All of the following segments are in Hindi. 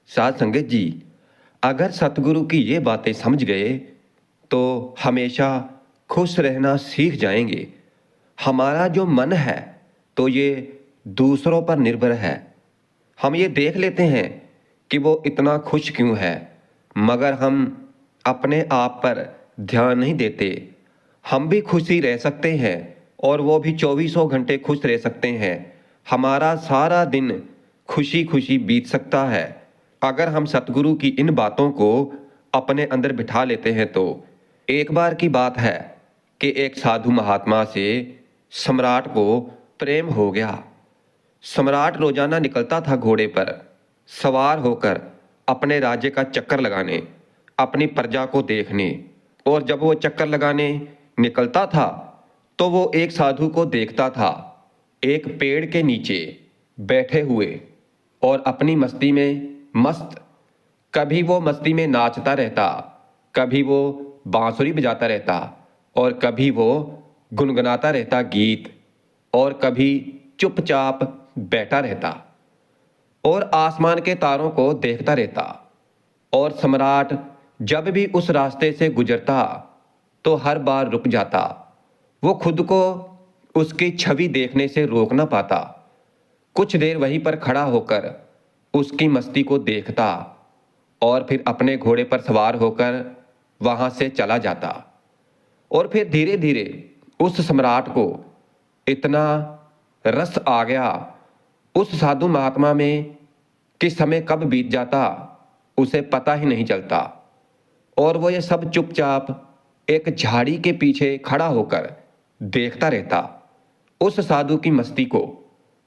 साध संगत जी, अगर सतगुरु की ये बातें समझ गए तो हमेशा खुश रहना सीख जाएंगे। हमारा जो मन है तो ये दूसरों पर निर्भर है। हम ये देख लेते हैं कि वो इतना खुश क्यों है, मगर हम अपने आप पर ध्यान नहीं देते। हम भी खुशी रह सकते हैं और वो भी चौबीसों घंटे खुश रह सकते हैं। हमारा सारा दिन खुशी खुशी बीत सकता है अगर हम सतगुरु की इन बातों को अपने अंदर बिठा लेते हैं तो। एक बार की बात है कि एक साधु महात्मा से सम्राट को प्रेम हो गया। सम्राट रोजाना निकलता था घोड़े पर सवार होकर अपने राज्य का चक्कर लगाने, अपनी प्रजा को देखने। और जब वो चक्कर लगाने निकलता था तो वो एक साधु को देखता था, एक पेड़ के नीचे बैठे हुए और अपनी मस्ती में मस्त। कभी वो मस्ती में नाचता रहता, कभी वो बांसुरी बजाता रहता, और कभी वो गुनगुनाता रहता गीत, और कभी चुपचाप बैठा रहता और आसमान के तारों को देखता रहता। और सम्राट जब भी उस रास्ते से गुजरता तो हर बार रुक जाता। वो खुद को उसकी छवि देखने से रोक ना पाता। कुछ देर वहीं पर खड़ा होकर उसकी मस्ती को देखता और फिर अपने घोड़े पर सवार होकर वहां से चला जाता। और फिर धीरे धीरे उस सम्राट को इतना रस आ गया उस साधु महात्मा में कि समय कब बीत जाता उसे पता ही नहीं चलता। और वो ये सब चुपचाप एक झाड़ी के पीछे खड़ा होकर देखता रहता उस साधु की मस्ती को।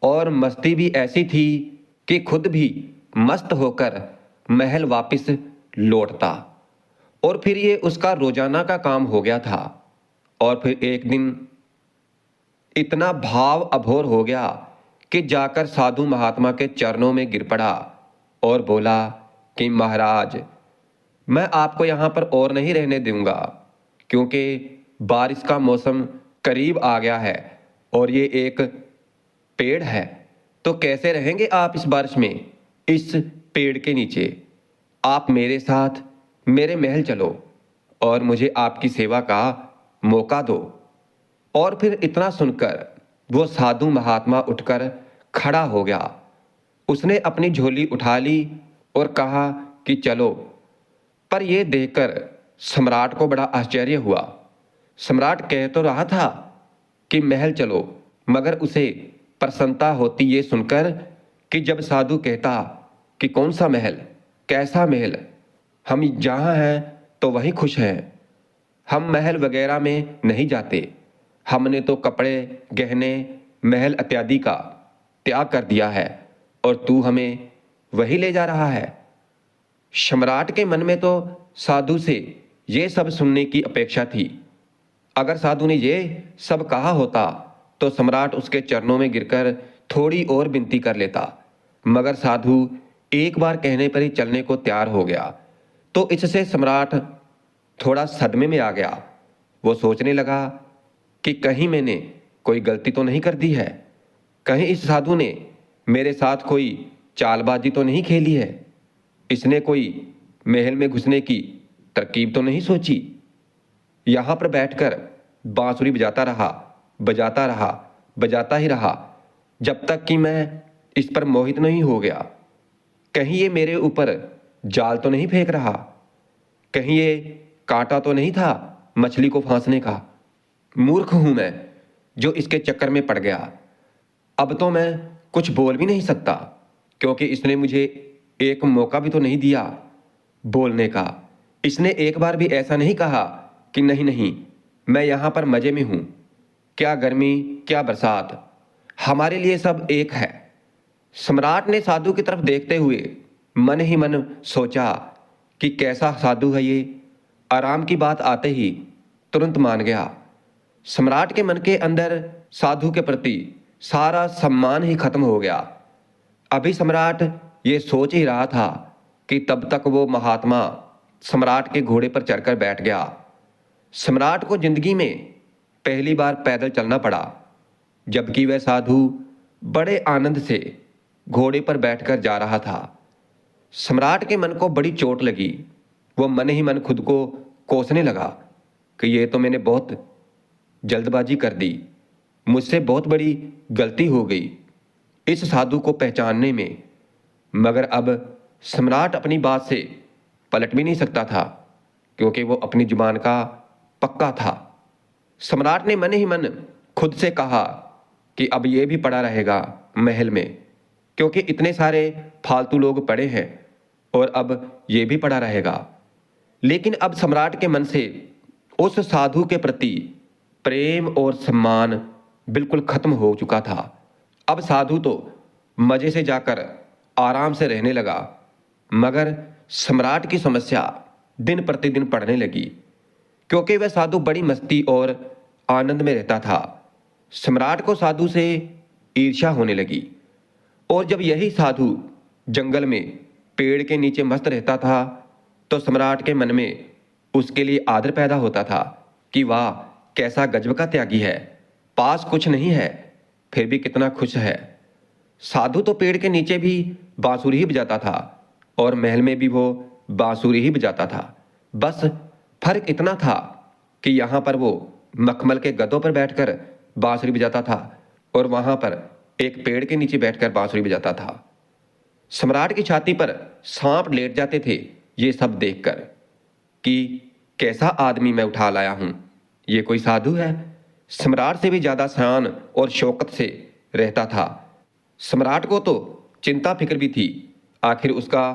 और मस्ती भी ऐसी थी कि खुद भी मस्त होकर महल वापस लौटता। और फिर ये उसका रोजाना का काम हो गया था। और फिर एक दिन इतना भाव अभोर हो गया कि जाकर साधु महात्मा के चरणों में गिर पड़ा और बोला कि महाराज, मैं आपको यहाँ पर और नहीं रहने दूंगा, क्योंकि बारिश का मौसम करीब आ गया है और ये एक पेड़ है, तो कैसे रहेंगे आप इस बारिश में इस पेड़ के नीचे। आप मेरे साथ मेरे महल चलो और मुझे आपकी सेवा का मौका दो। और फिर इतना सुनकर वो साधु महात्मा उठकर खड़ा हो गया। उसने अपनी झोली उठा ली और कहा कि चलो। पर यह देखकर सम्राट को बड़ा आश्चर्य हुआ। सम्राट कह तो रहा था कि महल चलो, मगर उसे प्रसन्नता होती ये सुनकर कि जब साधु कहता कि कौन सा महल, कैसा महल, हम जहाँ हैं तो वहीं खुश हैं, हम महल वगैरह में नहीं जाते, हमने तो कपड़े गहने महल इत्यादि का त्याग कर दिया है और तू हमें वही ले जा रहा है। सम्राट के मन में तो साधु से ये सब सुनने की अपेक्षा थी। अगर साधु ने ये सब कहा होता तो सम्राट उसके चरणों में गिरकर थोड़ी और विनती कर लेता, मगर साधु एक बार कहने पर ही चलने को तैयार हो गया। तो इससे सम्राट थोड़ा सदमे में आ गया। वो सोचने लगा कि कहीं मैंने कोई गलती तो नहीं कर दी है, कहीं इस साधु ने मेरे साथ कोई चालबाजी तो नहीं खेली है, इसने कोई महल में घुसने की तरकीब तो नहीं सोची। यहां पर बैठकर बांसुरी बजाता रहा, बजाता रहा, बजाता ही रहा, जब तक कि मैं इस पर मोहित नहीं हो गया। कहीं ये मेरे ऊपर जाल तो नहीं फेंक रहा, कहीं ये कांटा तो नहीं था मछली को फांसने का। मूर्ख हूं मैं जो इसके चक्कर में पड़ गया। अब तो मैं कुछ बोल भी नहीं सकता, क्योंकि इसने मुझे एक मौका भी तो नहीं दिया बोलने का। इसने एक बार भी ऐसा नहीं कहा कि नहीं नहीं, मैं यहां पर मजे में हूं, क्या गर्मी क्या बरसात, हमारे लिए सब एक है। सम्राट ने साधु की तरफ देखते हुए मन ही मन सोचा कि कैसा साधु है ये, आराम की बात आते ही तुरंत मान गया। सम्राट के मन के अंदर साधु के प्रति सारा सम्मान ही खत्म हो गया। अभी सम्राट ये सोच ही रहा था कि तब तक वो महात्मा सम्राट के घोड़े पर चढ़कर बैठ गया। सम्राट को जिंदगी में पहली बार पैदल चलना पड़ा, जबकि वह साधु बड़े आनंद से घोड़े पर बैठकर जा रहा था। सम्राट के मन को बड़ी चोट लगी। वो मन ही मन खुद को कोसने लगा कि ये तो मैंने बहुत जल्दबाजी कर दी, मुझसे बहुत बड़ी गलती हो गई इस साधु को पहचानने में। मगर अब सम्राट अपनी बात से पलट भी नहीं सकता था, क्योंकि वो अपनी जुबान का पक्का था। सम्राट ने मन ही मन खुद से कहा कि अब ये भी पड़ा रहेगा महल में, क्योंकि इतने सारे फालतू लोग पड़े हैं और अब ये भी पड़ा रहेगा। लेकिन अब सम्राट के मन से उस साधु के प्रति प्रेम और सम्मान बिल्कुल खत्म हो चुका था। अब साधु तो मजे से जाकर आराम से रहने लगा, मगर सम्राट की समस्या दिन प्रतिदिन बढ़ने लगी, क्योंकि वह साधु बड़ी मस्ती और आनंद में रहता था। सम्राट को साधु से ईर्ष्या होने लगी, और जब यही साधु जंगल में पेड़ के नीचे मस्त रहता था तो सम्राट के मन में उसके लिए आदर पैदा होता था कि वाह, कैसा गजब का त्यागी है, पास कुछ नहीं है फिर भी कितना खुश है। साधु तो पेड़ के नीचे भी बांसुरी ही बजाता था और महल में भी वो बांसुरी ही बजाता था। बस फर्क इतना था कि यहाँ पर वो मखमल के गद्दों पर बैठकर बांसुरी बजाता था और वहां पर एक पेड़ के नीचे बैठकर बांसुरी बजाता था। सम्राट की छाती पर सांप लेट जाते थे ये सब देखकर कि कैसा आदमी मैं उठा लाया हूं, ये कोई साधु है। सम्राट से भी ज्यादा शान और शौकत से रहता था। सम्राट को तो चिंता फिक्र भी थी, आखिर उसका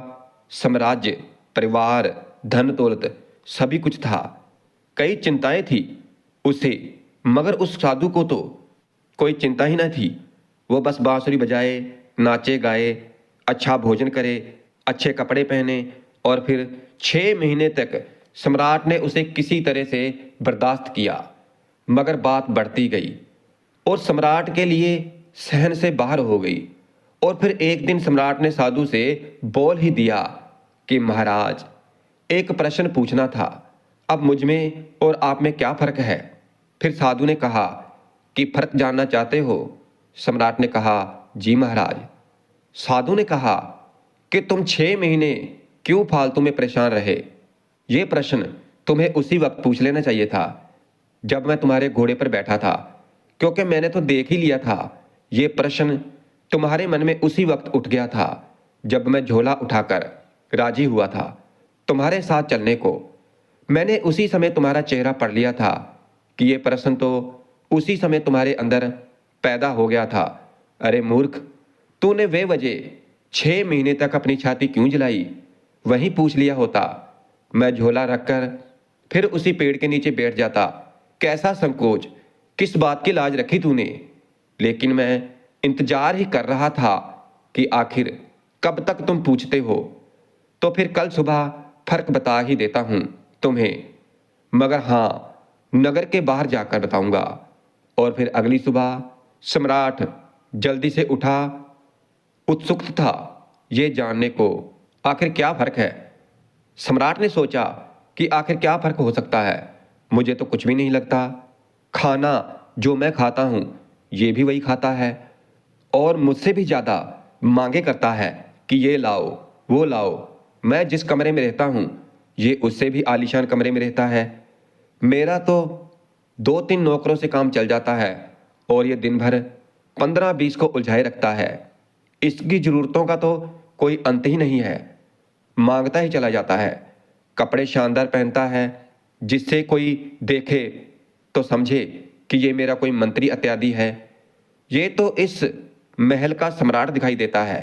साम्राज्य, परिवार, धन दौलत सभी कुछ था। कई चिंताएं थी उसे, मगर उस साधु को तो कोई चिंता ही न थी। वो बस बांसुरी बजाए, नाचे गाए, अच्छा भोजन करे, अच्छे कपड़े पहने, और फिर 6 महीने तक सम्राट ने उसे किसी तरह से बर्दाश्त किया। मगर बात बढ़ती गई और सम्राट के लिए सहन से बाहर हो गई। और फिर एक दिन सम्राट ने साधु से बोल ही दिया कि महाराज, एक प्रश्न पूछना था, अब मुझ में और आप में क्या फर्क है? फिर साधु ने कहा कि फर्क जानना चाहते हो? सम्राट ने कहा जी महाराज। साधु ने कहा कि तुम 6 महीने क्यों फालतू में परेशान रहे? ये प्रश्न तुम्हें उसी वक्त पूछ लेना चाहिए था जब मैं तुम्हारे घोड़े पर बैठा था, क्योंकि मैंने तो देख ही लिया था। ये प्रश्न तुम्हारे मन में उसी वक्त उठ गया था जब मैं झोला उठाकर राजी हुआ था तुम्हारे साथ चलने को। मैंने उसी समय तुम्हारा चेहरा पढ़ लिया था कि ये प्रश्न तो उसी समय तुम्हारे अंदर पैदा हो गया था। अरे मूर्ख, तूने वे वजह 6 महीने तक अपनी छाती क्यों जलाई? वहीं पूछ लिया होता, मैं झोला रखकर फिर उसी पेड़ के नीचे बैठ जाता। कैसा संकोच, किस बात की लाज रखी तूने? लेकिन मैं इंतजार ही कर रहा था कि आखिर कब तक तुम पूछते हो। तो फिर कल सुबह फर्क बता ही देता हूं तुम्हें, मगर हां, नगर के बाहर जाकर बताऊंगा। और फिर अगली सुबह सम्राट जल्दी से उठा, उत्सुक था ये जानने को आखिर क्या फर्क है। सम्राट ने सोचा कि आखिर क्या फर्क हो सकता है, मुझे तो कुछ भी नहीं लगता। खाना जो मैं खाता हूं ये भी वही खाता है, और मुझसे भी ज्यादा मांगे करता है कि ये लाओ वो लाओ। मैं जिस कमरे में रहता हूं ये उससे भी आलीशान कमरे में रहता है। मेरा तो 2-3 नौकरों से काम चल जाता है और ये दिन भर 15-20 को उलझाए रखता है। इसकी जरूरतों का तो कोई अंत ही नहीं है, मांगता ही चला जाता है। कपड़े शानदार पहनता है, जिससे कोई देखे तो समझे कि ये मेरा कोई मंत्री इत्यादि है। ये तो इस महल का सम्राट दिखाई देता है।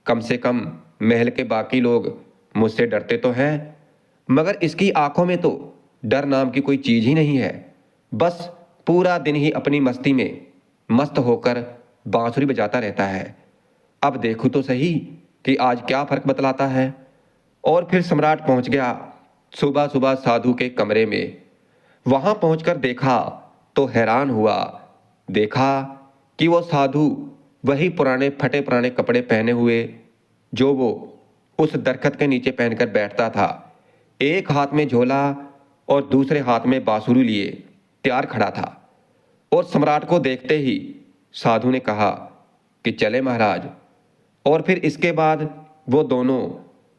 कम से कम महल के बाकी लोग मुझसे डरते तो हैं, मगर इसकी आंखों में तो डर नाम की कोई चीज ही नहीं है। बस पूरा दिन ही अपनी मस्ती में मस्त होकर बांसुरी बजाता रहता है। अब देखूं तो सही कि आज क्या फर्क बतलाता है। और फिर सम्राट पहुंच गया सुबह सुबह साधु के कमरे में। वहां पहुंचकर देखा तो हैरान हुआ। देखा कि वो साधु वही पुराने फटे पुराने कपड़े पहने हुए जो वो उस दरख्त के नीचे पहनकर बैठता था, एक हाथ में झोला और दूसरे हाथ में बांसुरी लिए तैयार खड़ा था। और सम्राट को देखते ही साधु ने कहा कि चले महाराज। और फिर इसके बाद वो दोनों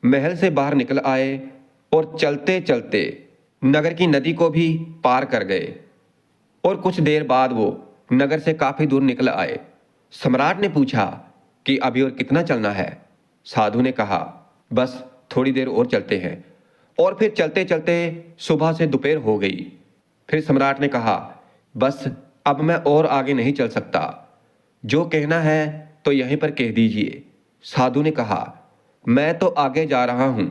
महल से बाहर निकल आए और चलते चलते नगर की नदी को भी पार कर गए और कुछ देर बाद वो नगर से काफी दूर निकल आए। सम्राट ने पूछा कि अभी और कितना चलना है? साधु ने कहा, बस थोड़ी देर और चलते हैं। और फिर चलते चलते सुबह से दोपहर हो गई। फिर सम्राट ने कहा, बस अब मैं और आगे नहीं चल सकता, जो कहना है तो यहीं पर कह दीजिए। साधु ने कहा, मैं तो आगे जा रहा हूं,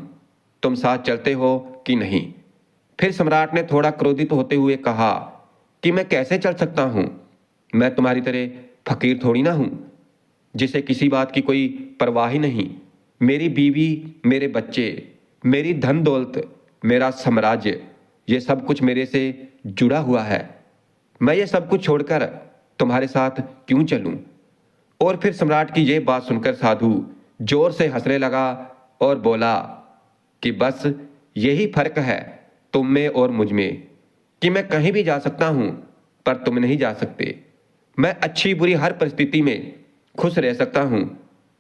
तुम साथ चलते हो कि नहीं? फिर सम्राट ने थोड़ा क्रोधित होते हुए कहा कि मैं कैसे चल सकता हूं? मैं तुम्हारी तरह फकीर थोड़ी ना हूं, जिसे किसी बात की कोई परवाह ही नहीं। मेरी बीवी, मेरे बच्चे, मेरी धन दौलत, मेरा साम्राज्य, ये सब कुछ मेरे से जुड़ा हुआ है। मैं ये सब कुछ छोड़कर तुम्हारे साथ क्यों चलूं? और फिर सम्राट की ये बात सुनकर साधु जोर से हंसने लगा और बोला कि बस यही फर्क है तुम में और मुझ में, कि मैं कहीं भी जा सकता हूं पर तुम नहीं जा सकते। मैं अच्छी बुरी हर परिस्थिति में खुश रह सकता हूं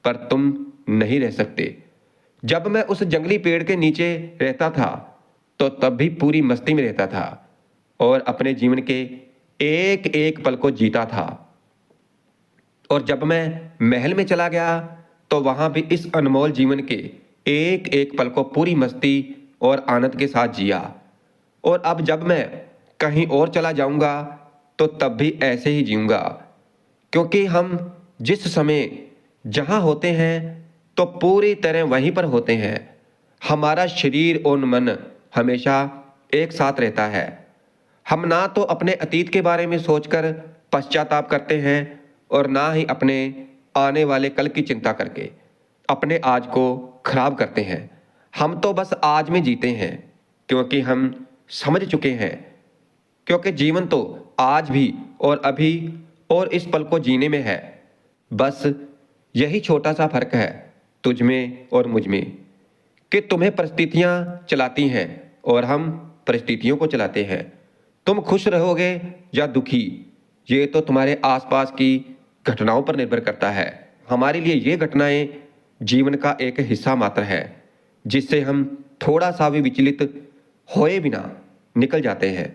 पर तुम नहीं रह सकते। जब मैं उस जंगली पेड़ के नीचे रहता था तो तब भी पूरी मस्ती में रहता था और अपने जीवन के एक एक पल को जीता था। और जब मैं महल में चला गया तो वहां भी इस अनमोल जीवन के एक एक पल को पूरी मस्ती और आनंद के साथ जिया। और अब जब मैं कहीं और चला जाऊंगा तो तब भी ऐसे ही जीऊंगा, क्योंकि हम जिस समय जहां होते हैं तो पूरी तरह वहीं पर होते हैं। हमारा शरीर और मन हमेशा एक साथ रहता है। हम ना तो अपने अतीत के बारे में सोचकर पश्चाताप करते हैं और ना ही अपने आने वाले कल की चिंता करके अपने आज को खराब करते हैं। हम तो बस आज में जीते हैं, क्योंकि हम समझ चुके हैं, क्योंकि जीवन तो आज भी और अभी और इस पल को जीने में है। बस यही छोटा सा फर्क है तुझ में और मुझ में, कि तुम्हें परिस्थितियां चलाती हैं और हम परिस्थितियों को चलाते हैं। तुम खुश रहोगे या दुखी, ये तो तुम्हारे आसपास की घटनाओं पर निर्भर करता है। हमारे लिए ये घटनाएं जीवन का एक हिस्सा मात्र है, जिससे हम थोड़ा सा भी विचलित होए बिना निकल जाते हैं।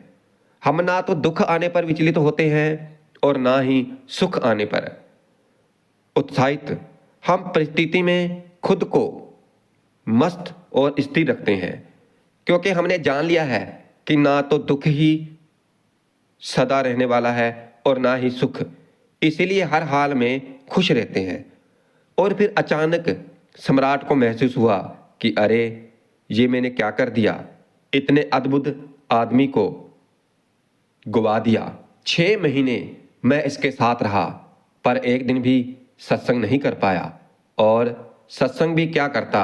हम ना तो दुख आने पर विचलित होते हैं और ना ही सुख आने पर उत्साहित। हम परिस्थिति में खुद को मस्त और स्थिर रखते हैं, क्योंकि हमने जान लिया है कि ना तो दुख ही सदा रहने वाला है और ना ही सुख। इसीलिए हर हाल में खुश रहते हैं। और फिर अचानक सम्राट को महसूस हुआ कि अरे, ये मैंने क्या कर दिया, इतने अद्भुत आदमी को गुवा दिया। 6 महीने मैं इसके साथ रहा पर एक दिन भी सत्संग नहीं कर पाया। और सत्संग भी क्या करता,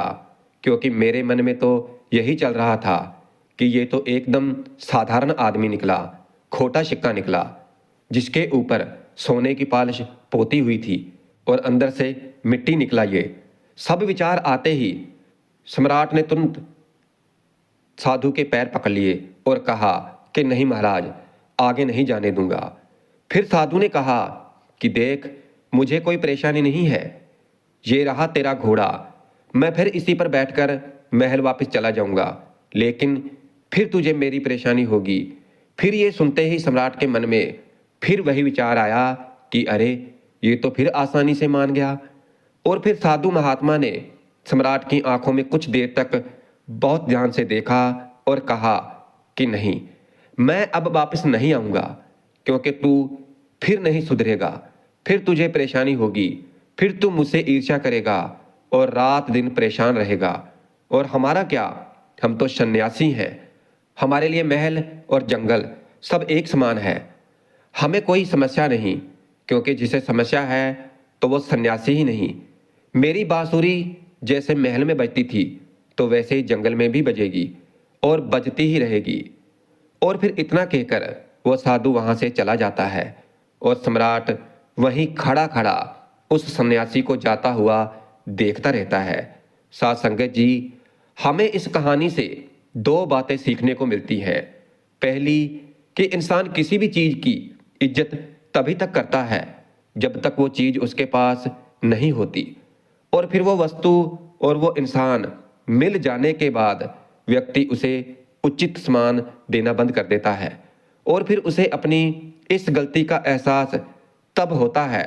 क्योंकि मेरे मन में तो यही चल रहा था कि ये तो एकदम साधारण आदमी निकला, खोटा शिक्का निकला, जिसके ऊपर सोने की पॉलिश पोती हुई थी और अंदर से मिट्टी निकला। ये सब विचार आते ही सम्राट ने तुरंत साधु के पैर पकड़ लिए और कहा कि नहीं महाराज, आगे नहीं जाने दूंगा। फिर साधु ने कहा कि देख, मुझे कोई परेशानी नहीं है, ये रहा तेरा घोड़ा, मैं फिर इसी पर बैठकर महल वापस चला जाऊंगा, लेकिन फिर तुझे मेरी परेशानी होगी। फिर ये सुनते ही सम्राट के मन में फिर वही विचार आया कि अरे, ये तो फिर आसानी से मान गया। और फिर साधु महात्मा ने सम्राट की आंखों में कुछ देर तक बहुत ध्यान से देखा और कहा कि नहीं, मैं अब वापस नहीं आऊंगा, क्योंकि तू फिर नहीं सुधरेगा, फिर तुझे परेशानी होगी, फिर तू मुझसे ईर्ष्या करेगा और रात दिन परेशान रहेगा। और हमारा क्या, हम तो सन्यासी हैं, हमारे लिए महल और जंगल सब एक समान है, हमें कोई समस्या नहीं, क्योंकि जिसे समस्या है तो वो सन्यासी ही नहीं। मेरी बांसुरी जैसे महल में बजती थी तो वैसे ही जंगल में भी बजेगी और बजती ही रहेगी। और फिर इतना कहकर वो साधु वहां से चला जाता है और सम्राट वहीं खड़ा खड़ा उस सन्यासी को जाता हुआ देखता रहता है। साथ संगत जी, हमें इस कहानी से 2 बातें सीखने को मिलती है। पहली, कि इंसान किसी भी चीज की इज्जत तभी तक करता है जब तक वो चीज उसके पास नहीं होती, और फिर वो वस्तु और वो इंसान मिल जाने के बाद व्यक्ति उसे उचित सम्मान देना बंद कर देता है और फिर उसे अपनी इस गलती का एहसास तब होता है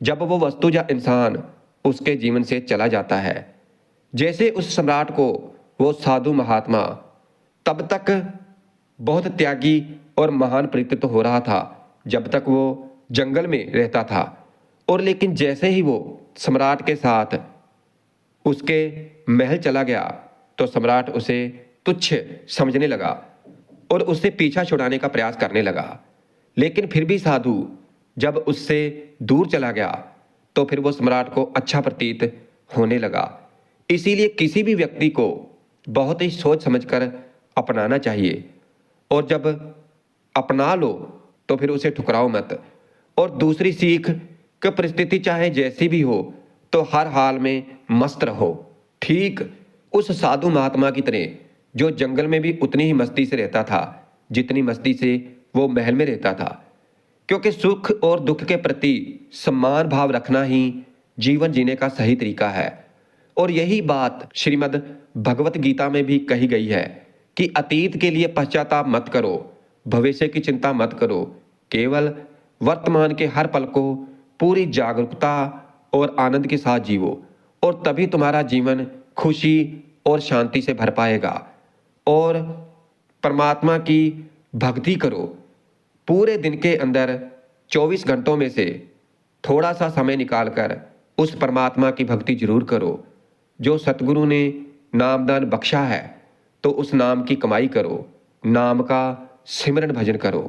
जब वो वस्तु या इंसान उसके जीवन से चला जाता है। जैसे उस सम्राट को वो साधु महात्मा तब तक बहुत त्यागी और महान प्रतीत हो रहा था जब तक वो जंगल में रहता था, और लेकिन जैसे ही वो सम्राट के साथ उसके महल चला गया तो सम्राट उसे तुच्छ समझने लगा और उससे पीछा छुड़ाने का प्रयास करने लगा। लेकिन फिर भी साधु जब उससे दूर चला गया तो फिर वो सम्राट को अच्छा प्रतीत होने लगा। इसीलिए किसी भी व्यक्ति को बहुत ही सोच समझकर अपनाना चाहिए, और जब अपना लो तो फिर उसे ठुकराओ मत। और दूसरी सीख कि परिस्थिति चाहे जैसी भी हो तो हर हाल में मस्त रहो, ठीक उस साधु महात्मा की तरह जो जंगल में भी उतनी ही मस्ती से रहता था जितनी मस्ती से वो महल में रहता था। क्योंकि सुख और दुख के प्रति समान भाव रखना ही जीवन जीने का सही तरीका है। और यही बात श्रीमद् भगवत गीता में भी कही गई है कि अतीत के लिए पश्चाताप मत करो, भविष्य की चिंता मत करो, केवल वर्तमान के हर पल को पूरी जागरूकता और आनंद के साथ जीवो, और तभी तुम्हारा जीवन खुशी और शांति से भर पाएगा। और परमात्मा की भक्ति करो। पूरे दिन के अंदर 24 घंटों में से थोड़ा सा समय निकालकर उस परमात्मा की भक्ति जरूर करो। जो सतगुरु ने नामदान बख्शा है तो उस नाम की कमाई करो, नाम का सिमरन भजन करो।